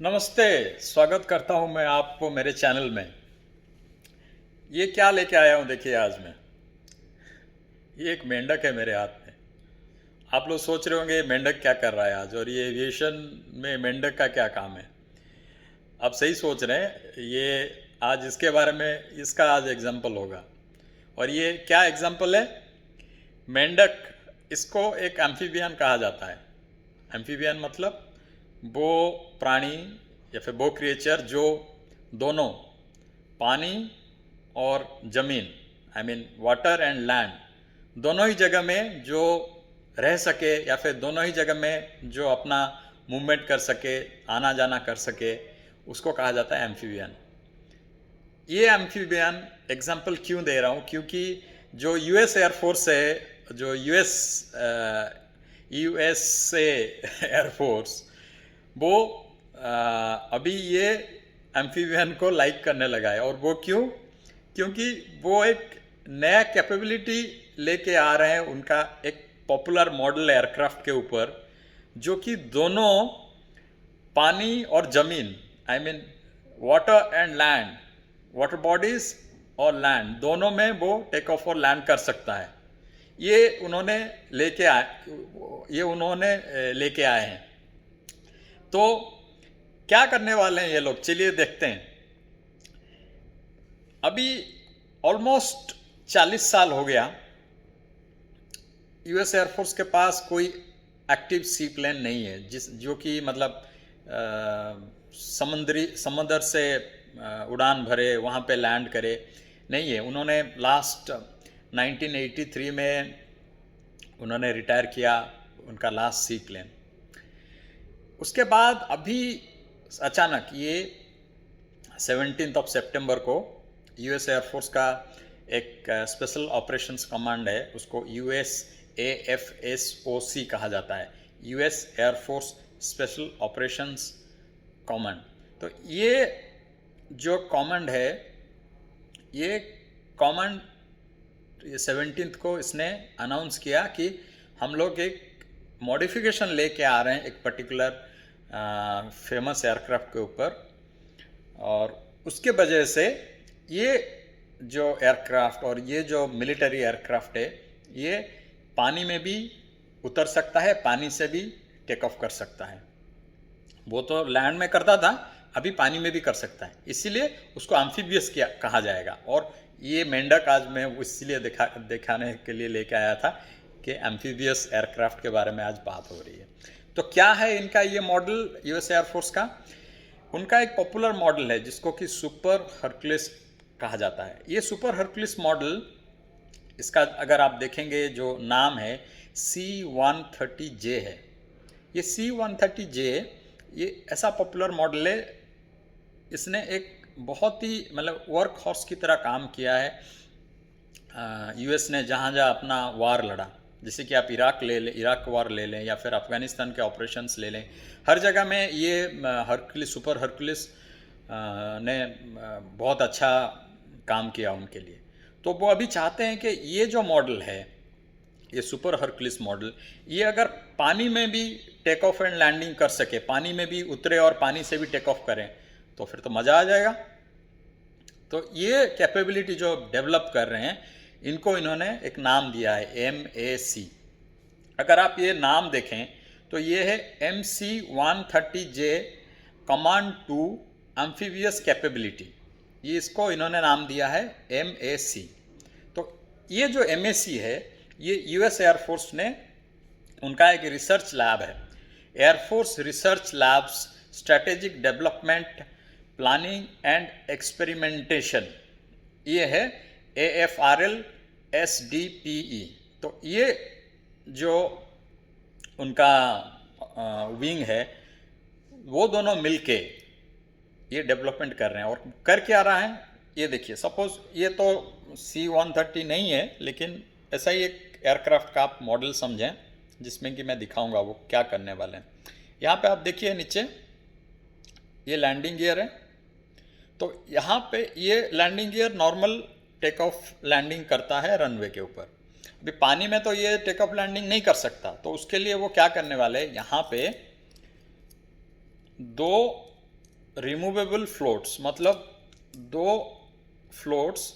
नमस्ते। स्वागत करता हूं मैं आपको मेरे चैनल में। ये क्या लेके आया हूं देखिए आज मैं। ये एक मेंढक है मेरे हाथ में। आप लोग सोच रहे होंगे ये मेंढक क्या कर रहा है आज, और ये एविएशन में मेंढक का क्या काम है। आप सही सोच रहे हैं। ये आज इसके बारे में इसका आज एग्जाम्पल होगा। और ये क्या एग्जाम्पल है? मेंढक, इसको एक एम्फीबियन कहा जाता है। एम्फीबियन मतलब वो प्राणी या फिर वो क्रिएचर जो दोनों पानी और ज़मीन, I mean water and land, दोनों ही जगह में जो रह सके, या फिर दोनों ही जगह में जो अपना मूवमेंट कर सके, आना जाना कर सके, उसको कहा जाता है एम्फीबियन। ये एम्फीबियन एग्जाम्पल क्यों दे रहा हूँ? क्योंकि जो यूएस एयरफोर्स है, जो यूएसए एयरफोर्स, वो अभी ये एम्फीबियन को लाइक करने लगा है। और वो क्यों? क्योंकि वो एक नया कैपेबिलिटी लेके आ रहे हैं उनका एक पॉपुलर मॉडल एयरक्राफ्ट के ऊपर, जो कि दोनों पानी और जमीन, I mean water and land, water bodies और लैंड, दोनों में वो टेक ऑफ और लैंड कर सकता है। ये उन्होंने लेके आए ये उन्होंने लेके आए हैं। तो क्या करने वाले हैं ये लोग, चलिए देखते हैं। अभी ऑलमोस्ट 40 साल हो गया यूएस एयरफोर्स के पास कोई एक्टिव सी प्लेन नहीं है, जो कि मतलब समंदर से उड़ान भरे, वहाँ पे लैंड करे। नहीं है। उन्होंने लास्ट 1983 में उन्होंने रिटायर किया उनका लास्ट सी प्लेन। उसके बाद अभी अचानक ये 17 सितंबर को यूएस एयरफोर्स का एक स्पेशल ऑपरेशंस कमांड है, उसको USAFSOC कहा जाता है, US air force special operations command. तो ये जो कमांड है, ये कमांड 17 को इसने अनाउंस किया कि हम लोग एक मॉडिफिकेशन लेके आ रहे हैं एक पर्टिकुलर फेमस एयरक्राफ्ट के ऊपर। और उसके वजह से ये जो एयरक्राफ्ट और ये जो मिलिट्री एयरक्राफ्ट है, ये पानी में भी उतर सकता है, पानी से भी टेक ऑफ कर सकता है। वो तो लैंड में करता था, अभी पानी में भी कर सकता है, इसीलिए उसको एम्फीबियस किया कहा जाएगा। और ये मेंढक आज मैं इसलिए दिखाने के लिए लेके आया था कि एम्फीबियस एयरक्राफ्ट के बारे में आज बात हो रही है। तो क्या है इनका ये मॉडल यूएस एयरफोर्स का? उनका एक पॉपुलर मॉडल है जिसको कि सुपर हरक्युलिस कहा जाता है। ये सुपर हरक्युलिस मॉडल, इसका अगर आप देखेंगे जो नाम है C-130J है। ये C-130J ये ऐसा पॉपुलर मॉडल है, इसने एक बहुत ही मतलब वर्क हॉर्स की तरह काम किया है। यूएस ने जहाँ जहाँ अपना वार लड़ा, जैसे कि आप इराक ले लें, इराक वार ले लें, या फिर अफ़गानिस्तान के ऑपरेशंस ले लें, हर जगह में ये हरक्युलिस, सुपर हरक्युलिस ने बहुत अच्छा काम किया उनके लिए। तो वो अभी चाहते हैं कि ये जो मॉडल है, ये सुपर हरक्युलिस मॉडल, ये अगर पानी में भी टेक ऑफ एंड लैंडिंग कर सके, पानी में भी उतरे और पानी से भी टेक ऑफ करें, तो फिर तो मज़ा आ जाएगा। तो ये कैपेबिलिटी जो डेवलप कर रहे हैं, इनको इन्होंने एक नाम दिया है MAC। अगर आप ये नाम देखें तो ये है MC-130J command to amphibious capability, ये इसको इन्होंने नाम दिया है MAC। तो ये जो MAC है, ये यूएस एयरफोर्स ने, उनका एक रिसर्च लैब है, air force research labs strategic development planning and experimentation, ये है AFRL SDPE। तो ये जो उनका विंग है, वो दोनों मिलके ये डेवलपमेंट कर रहे हैं। और कर क्या रहा है ये देखिए। सपोज ये तो C-130 नहीं है, लेकिन ऐसा ही एक एयरक्राफ्ट का आप मॉडल समझें, जिसमें कि मैं दिखाऊंगा वो क्या करने वाले हैं। यहाँ पे आप देखिए नीचे ये लैंडिंग गियर है। तो यहाँ पे ये landing gear normal take off landing करता है रनवे के ऊपर। अभी पानी में तो ये टेक ऑफ लैंडिंग नहीं कर सकता, तो उसके लिए वो क्या करने वाले हैं, यहाँ पे दो रिमूवेबल फ्लोट्स मतलब दो फ्लोट्स,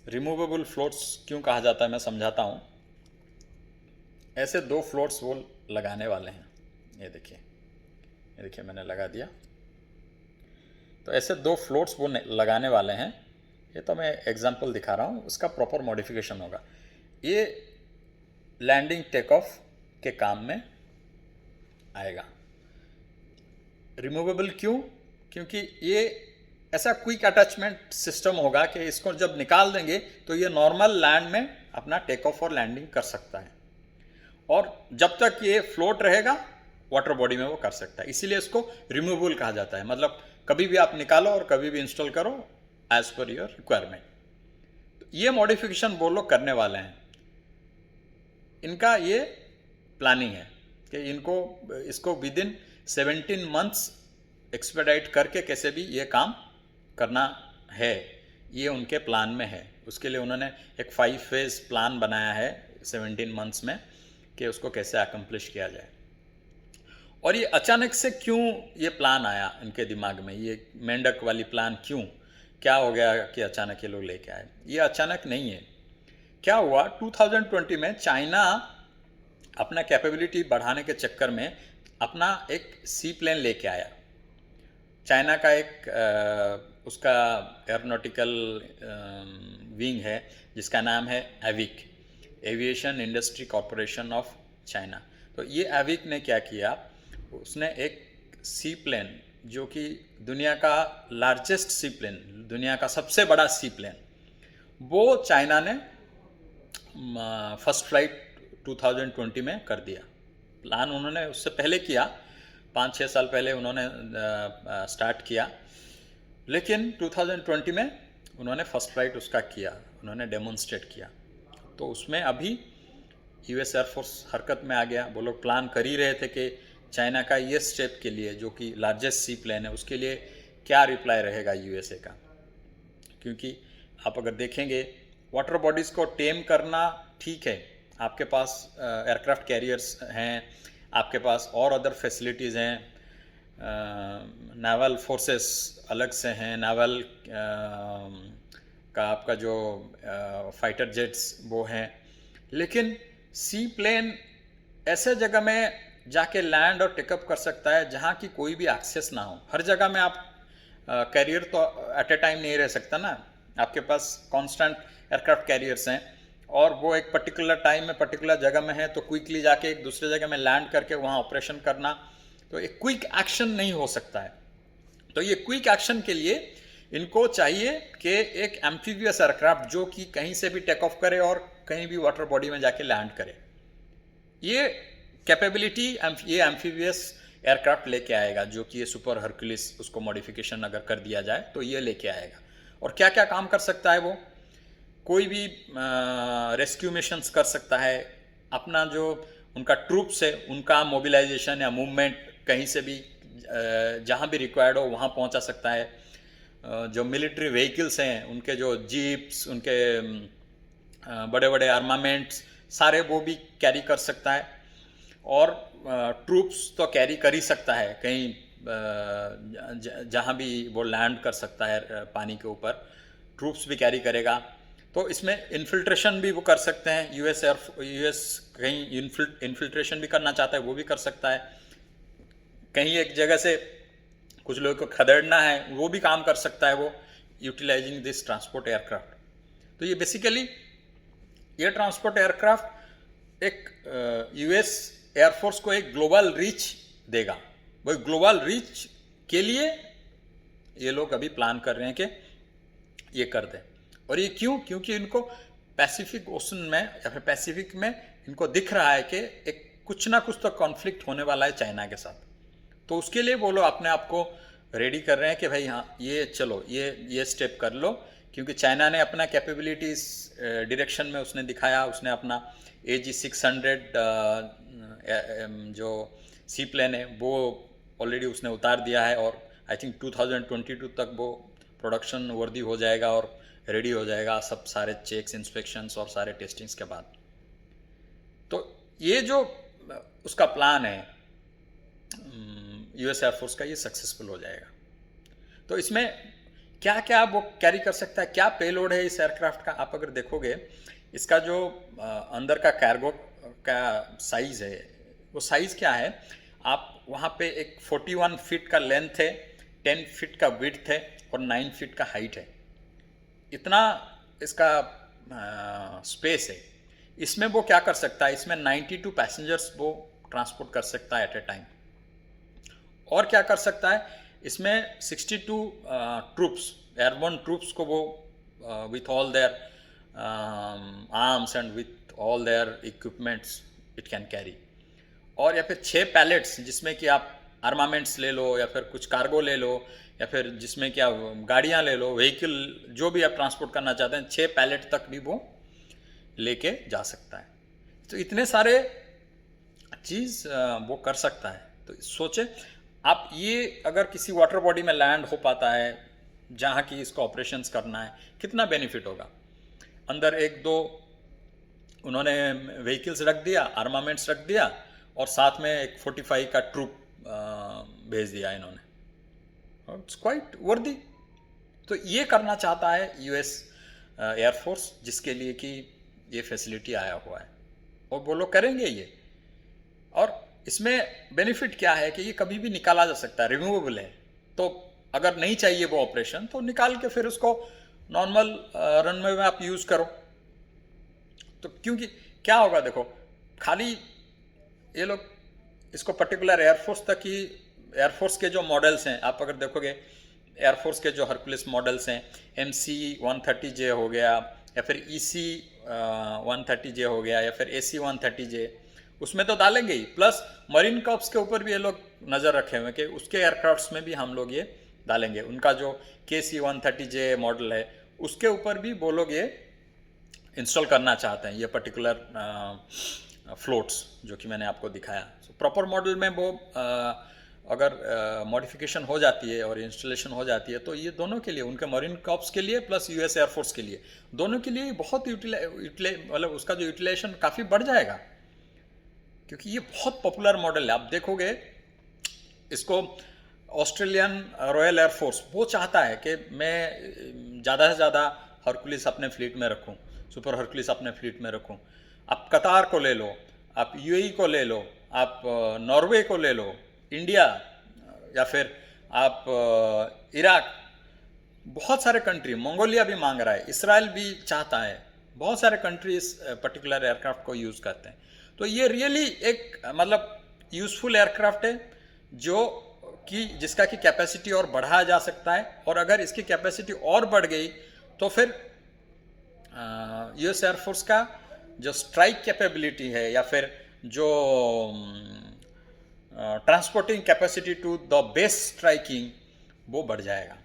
रिमूवेबल फ्लोट्स क्यों कहा जाता है मैं समझाता हूँ। ऐसे दो फ्लोट्स वो लगाने वाले हैं, ये देखिए मैंने लगा दिया। तो ऐसे दो फ्लोट्स वो लगाने वाले हैं। ये तो मैं एग्जांपल दिखा रहा हूँ, उसका प्रॉपर मॉडिफिकेशन होगा। ये लैंडिंग टेक ऑफ के काम में आएगा। रिमूवेबल क्यों? क्योंकि ये ऐसा क्विक अटैचमेंट सिस्टम होगा कि इसको जब निकाल देंगे तो ये नॉर्मल लैंड में अपना टेक ऑफ और लैंडिंग कर सकता है, और जब तक ये फ्लोट रहेगा वाटर बॉडी में वो कर सकता है। इसीलिए इसको रिमूवेबल कहा जाता है। मतलब कभी भी आप निकालो और कभी भी इंस्टॉल करो एज पर योर रिक्वायरमेंट। तो ये मॉडिफिकेशन वो लोग करने वाले हैं। इनका ये प्लानिंग है कि इसको विद इन 17 मंथ्स एक्सपेडाइट करके कैसे भी ये काम करना है, ये उनके प्लान में है। उसके लिए उन्होंने एक 5 फेज प्लान बनाया है 17 मंथ्स में कि उसको कैसे अकम्प्लिश किया जाए। और ये अचानक से क्यों ये प्लान आया इनके दिमाग में, ये मेंढक वाली प्लान क्यों, क्या हो गया कि अचानक ये लोग लेके आए? ये अचानक नहीं है। क्या हुआ, 2020 में चाइना अपना कैपेबिलिटी बढ़ाने के चक्कर में अपना एक सी प्लेन लेके आया। चाइना का एक उसका एरोनॉटिकल विंग है जिसका नाम है Avik, aviation industry corporation of China. तो ये एविक ने क्या किया, उसने एक सी प्लेन जो कि दुनिया का लार्जेस्ट सी प्लेन, दुनिया का सबसे बड़ा सी प्लेन, वो चाइना ने फर्स्ट फ्लाइट 2020 में कर दिया। प्लान उन्होंने उससे पहले किया, 5-6 साल पहले उन्होंने स्टार्ट किया, लेकिन 2020 में उन्होंने फर्स्ट फ्लाइट उसका किया, उन्होंने डेमोन्स्ट्रेट किया। तो उसमें अभी यूएस एयरफोर्स हरकत में आ गया। वो लोग प्लान कर ही रहे थे कि चाइना का ये स्टेप के लिए, जो कि लार्जेस्ट सी प्लेन है, उसके लिए क्या रिप्लाई रहेगा यूएसए का। क्योंकि आप अगर देखेंगे वाटर बॉडीज़ को टेम करना ठीक है, आपके पास एयरक्राफ्ट कैरियर्स हैं, आपके पास और अदर फैसिलिटीज़ हैं, नावल फोर्सेस अलग से हैं, नावल का आपका जो फाइटर जेट्स वो हैं, लेकिन सी प्लेन ऐसे जगह में जाके लैंड और टेकअप कर सकता है जहाँ की कोई भी एक्सेस ना हो। हर जगह में आप कैरियर तो एट ए टाइम नहीं रह सकता ना, आपके पास कांस्टेंट एयरक्राफ्ट कैरियर्स हैं और वो एक पर्टिकुलर टाइम में पर्टिकुलर जगह में है, तो क्विकली जाके एक दूसरे जगह में लैंड करके वहाँ ऑपरेशन करना, तो एक क्विक एक्शन नहीं हो सकता है। तो ये क्विक एक्शन के लिए इनको चाहिए कि एक एम्फीबियस एयरक्राफ्ट जो कि कहीं से भी टेक ऑफ करे और कहीं भी वाटर बॉडी में जाके लैंड करे। ये कैपेबिलिटी ये एम्फीबियस एयरक्राफ्ट लेके आएगा, जो कि ये सुपर हरक्यूलिस, उसको मॉडिफिकेशन अगर कर दिया जाए तो ये लेके आएगा। और क्या क्या काम कर सकता है वो, कोई भी रेस्क्यू मिशंस कर सकता है, अपना जो उनका ट्रूप्स है उनका मोबिलाइजेशन या मूवमेंट कहीं से भी जहाँ भी रिक्वायर्ड हो वहाँ पहुँचा सकता है। जो मिलिट्री व्हीकल्स हैं, उनके जो जीप्स, उनके बड़े बड़े आर्मामेंट्स सारे वो भी कैरी कर सकता है। और ट्रूप्स तो कैरी कर ही सकता है, कहीं जहाँ भी वो लैंड कर सकता है पानी के ऊपर, ट्रूप्स भी कैरी करेगा। तो इसमें इन्फिल्ट्रेशन भी वो कर सकते हैं, यूएस कहीं इन्फिल्ट्रेशन भी करना चाहता है वो भी कर सकता है, कहीं एक जगह से कुछ लोगों को खदेड़ना है वो भी काम कर सकता है वो, यूटिलाइजिंग दिस ट्रांसपोर्ट एयरक्राफ्ट। तो ये बेसिकली ये ट्रांसपोर्ट एयरक्राफ्ट एक यूएस एयरफोर्स को एक ग्लोबल रीच देगा। वही ग्लोबल रीच के लिए ये लोग अभी प्लान कर रहे हैं कि ये कर दें। और ये क्यों? क्योंकि इनको पैसिफिक ओशन में या फिर पैसिफिक में इनको दिख रहा है कि एक कुछ ना कुछ तो कॉन्फ्लिक्ट होने वाला है चाइना के साथ। तो उसके लिए वो लोग अपने आप को रेडी कर रहे हैं कि भाई हाँ, ये चलो ये स्टेप कर लो, क्योंकि चाइना ने अपना कैपेबिलिटीज डायरेक्शन में उसने दिखाया। उसने अपना AG-600 जो सी प्लेन है वो ऑलरेडी उसने उतार दिया है, और आई थिंक 2022 तक वो प्रोडक्शन वर्दी हो जाएगा और रेडी हो जाएगा, सब सारे चेक्स, इंस्पेक्शंस और सारे टेस्टिंग्स के बाद। तो ये जो उसका प्लान है यूएस एयरफोर्स का ये सक्सेसफुल हो जाएगा। तो इसमें क्या क्या वो कैरी कर सकता है, क्या पेलोड है इस एयरक्राफ्ट का, आप अगर देखोगे इसका जो अंदर का कार्गो का साइज़ है, वो साइज़ क्या है, आप वहाँ पे एक 41 फीट का लेंथ है, 10 फीट का विड्थ है और 9 फीट का हाइट है। इतना इसका स्पेस है। इसमें वो क्या कर सकता है, इसमें 92 पैसेंजर्स वो ट्रांसपोर्ट कर सकता है एट ए टाइम। और क्या कर सकता है, इसमें 62 ट्रूप्स, एयरबोर्न ट्रूप्स को वो with all their arms and with all their equipments it can carry. और या फिर 6 पैलेट्स जिसमें कि आप आर्मामेंट्स ले लो या फिर कुछ कार्गो ले लो या फिर जिसमें कि आप गाड़ियाँ ले लो, व्हीकल जो भी आप ट्रांसपोर्ट करना चाहते हैं, 6 पैलेट तक भी वो लेके जा सकता है। तो इतने सारे चीज़ वो कर सकता है। तो सोचे आप, ये अगर किसी वाटर बॉडी में लैंड हो पाता है जहाँ की इसको ऑपरेशंस करना है, कितना बेनिफिट होगा। अंदर एक दो उन्होंने व्हीकल्स रख दिया, आर्मामेंट्स रख दिया और साथ में एक 45 का ट्रूप भेज दिया इन्होंने। इट्स क्वाइट वर्दी। तो ये करना चाहता है यूएस एयरफोर्स, जिसके लिए कि ये फैसिलिटी आया हुआ है और वो लोग करेंगे ये। और इसमें बेनिफिट क्या है कि ये कभी भी निकाला जा सकता है, रिमूवेबल है। तो अगर नहीं चाहिए वो ऑपरेशन तो निकाल के फिर उसको नॉर्मल रनवे में आप यूज़ करो। तो क्योंकि क्या होगा देखो, खाली ये लोग इसको पर्टिकुलर एयरफोर्स तक ही, एयरफोर्स के जो मॉडल्स हैं आप अगर देखोगे, एयरफोर्स के जो हरकुलिस मॉडल्स हैं, MC-130J हो गया या फिर EC-130J हो गया या फिर AC-130J, उसमें तो डालेंगे ही। प्लस मरीन कॉर्प्स के ऊपर भी ये लोग नज़र रखे हुए हैं कि उसके एयरक्राफ्ट्स में भी हम लोग ये डालेंगे। उनका जो KC-130J मॉडल है उसके ऊपर भी वो लोग ये इंस्टॉल करना चाहते हैं, ये पर्टिकुलर फ्लोट्स जो कि मैंने आपको दिखाया। प्रॉपर मॉडल में वो अगर मॉडिफिकेशन हो जाती है और इंस्टॉलेशन हो जाती है तो ये दोनों के लिए, उनके मरीन कॉर्प्स के लिए प्लस यूएस एयरफोर्स के लिए, दोनों के लिए बहुत मतलब उसका जो यूटिलाइजेशन काफ़ी बढ़ जाएगा, क्योंकि ये बहुत पॉपुलर मॉडल है। आप देखोगे इसको ऑस्ट्रेलियन रॉयल एयरफोर्स वो चाहता है कि मैं ज़्यादा से ज़्यादा हरकुलिस अपने फ्लीट में रखूं, सुपर हरकुलिस अपने फ्लीट में रखूं। आप कतार को ले लो, आप यूएई को ले लो, आप नॉर्वे को ले लो, इंडिया या फिर आप इराक, बहुत सारे कंट्री, मंगोलिया भी मांग रहा है, इसराइल भी चाहता है, बहुत सारे कंट्री इस पर्टिकुलर एयरक्राफ्ट को यूज़ करते हैं। तो ये रियली एक मतलब यूज़फुल एयरक्राफ्ट है जो कि जिसका कि कैपेसिटी और बढ़ाया जा सकता है। और अगर इसकी कैपेसिटी और बढ़ गई तो फिर यूएस एयरफोर्स का जो स्ट्राइक कैपेबिलिटी है या फिर जो transporting capacity to the base striking, वो बढ़ जाएगा।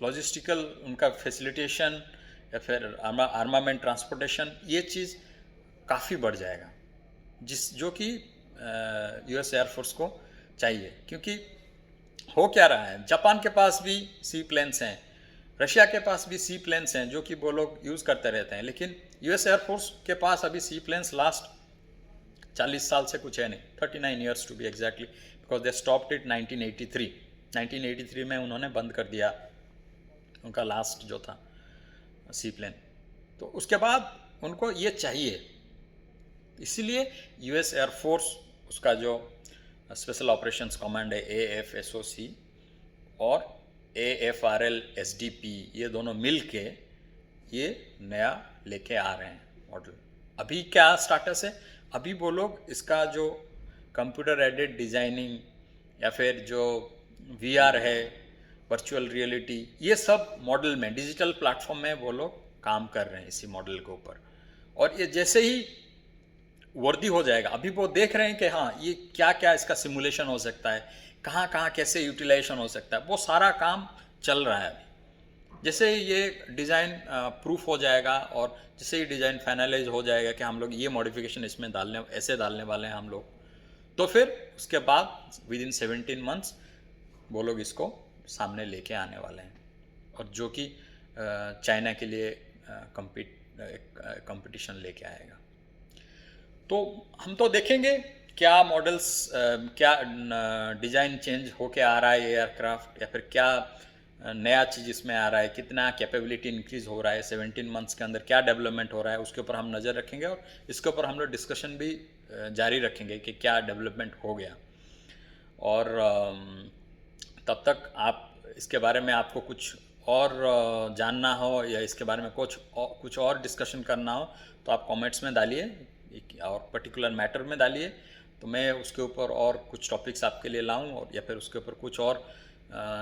लॉजिस्टिकल उनका फैसिलिटेशन या फिर आर्मामेंट ट्रांसपोर्टेशन, ये चीज़ काफ़ी बढ़ जाएगा, जो कि यूएस एयरफोर्स को चाहिए। क्योंकि हो क्या रहा है, जापान के पास भी सी प्लेन्स हैं, रशिया के पास भी सी प्लेन्स हैं जो कि वो लोग यूज़ करते रहते हैं, लेकिन यूएस एयरफोर्स के पास अभी सी प्लेन्स लास्ट 40 साल से कुछ है नहीं, 39 years to be exactly, because they stopped it 1983 में उन्होंने बंद कर दिया उनका लास्ट जो था सी प्लेन। तो उसके बाद उनको ये चाहिए, इसीलिए यूएस एयरफोर्स उसका जो स्पेशल ऑपरेशंस कमांड है AFSOC और AFRL SDP, ये दोनों मिल के ये नया लेके आ रहे हैं मॉडल। अभी क्या स्टाटस है, अभी वो लोग इसका जो कंप्यूटर एडेड डिज़ाइनिंग या फिर जो VR है, वर्चुअल रियलिटी, ये सब मॉडल में डिजिटल प्लेटफॉर्म में वो लोग काम कर रहे हैं इसी मॉडल के ऊपर। और ये जैसे ही वर्दी हो जाएगा, अभी वो देख रहे हैं कि हाँ ये क्या क्या इसका सिमुलेशन हो सकता है, कहाँ कहाँ कैसे यूटिलाइजेशन हो सकता है, वो सारा काम चल रहा है अभी। जैसे ही ये डिज़ाइन प्रूफ हो जाएगा और जैसे ही डिज़ाइन फाइनलाइज हो जाएगा कि हम लोग ये मॉडिफिकेशन इसमें ऐसे डालने वाले हैं हम लोग, तो फिर उसके बाद विद इन 17 मंथ्स वो लोग इसको सामने लेके आने वाले हैं, और जो कि चाइना के लिए कंपटीशन लेके आएगा। तो हम तो देखेंगे क्या मॉडल्स, क्या डिज़ाइन चेंज होके आ रहा है एयरक्राफ्ट, या फिर क्या नया चीज़ इसमें आ रहा है, कितना कैपेबिलिटी इंक्रीज़ हो रहा है 17 मंथ्स के अंदर, क्या डेवलपमेंट हो रहा है, उसके ऊपर हम नज़र रखेंगे। और इसके ऊपर हम लोग डिस्कशन भी जारी रखेंगे कि क्या डेवलपमेंट हो गया। और तब तक आप इसके बारे में आपको कुछ और जानना हो, या इसके बारे में कुछ और डिस्कशन करना हो, तो आप कमेंट्स में डालिए, और पर्टिकुलर मैटर में डालिए, तो मैं उसके ऊपर और कुछ टॉपिक्स आपके लिए लाऊं, और या फिर उसके ऊपर कुछ और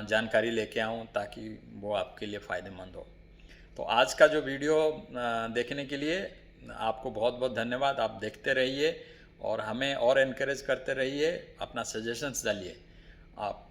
जानकारी लेके आऊं, ताकि वो आपके लिए फ़ायदेमंद हो। तो आज का जो वीडियो देखने के लिए आपको बहुत बहुत धन्यवाद। आप देखते रहिए और हमें और इनकरेज करते रहिए, अपना सजेशंस डालिए। आप